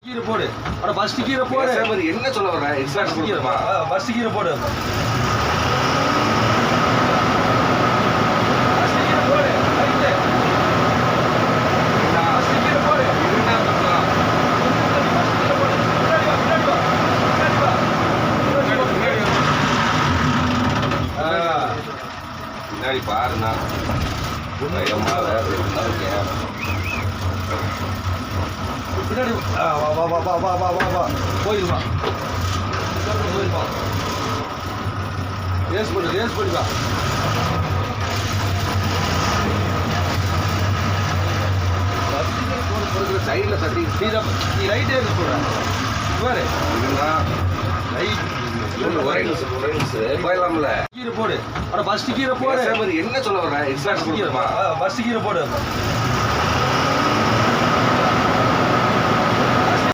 கீரை போடு. அட ஃபர்ஸ்ட் கீரை போடு. என்ன சொல்ல வர? எக்ஸ்ட்ரா கீரை. ஃபர்ஸ்ட் கீரை போடு. பின்னாடி பாருண்ணா பயமா வேற இருக்கேன் பின்னாடி வா வா வா வா வா வா வா வா போயிருவா போயிருவா ரேஸ் பண்ணி வா சைடில் தட்டி நீ ரைட்டே இருக்க சொல்ற பாரு ரைட் போயிடலாம்ல. கீரை போடு. அட ஃபர்ஸ்ட் கீரை போடு. என்ன சொல்ல வர? எக்ஸ்ட்ரா ஃபர்ஸ்ட் கீரை போடு.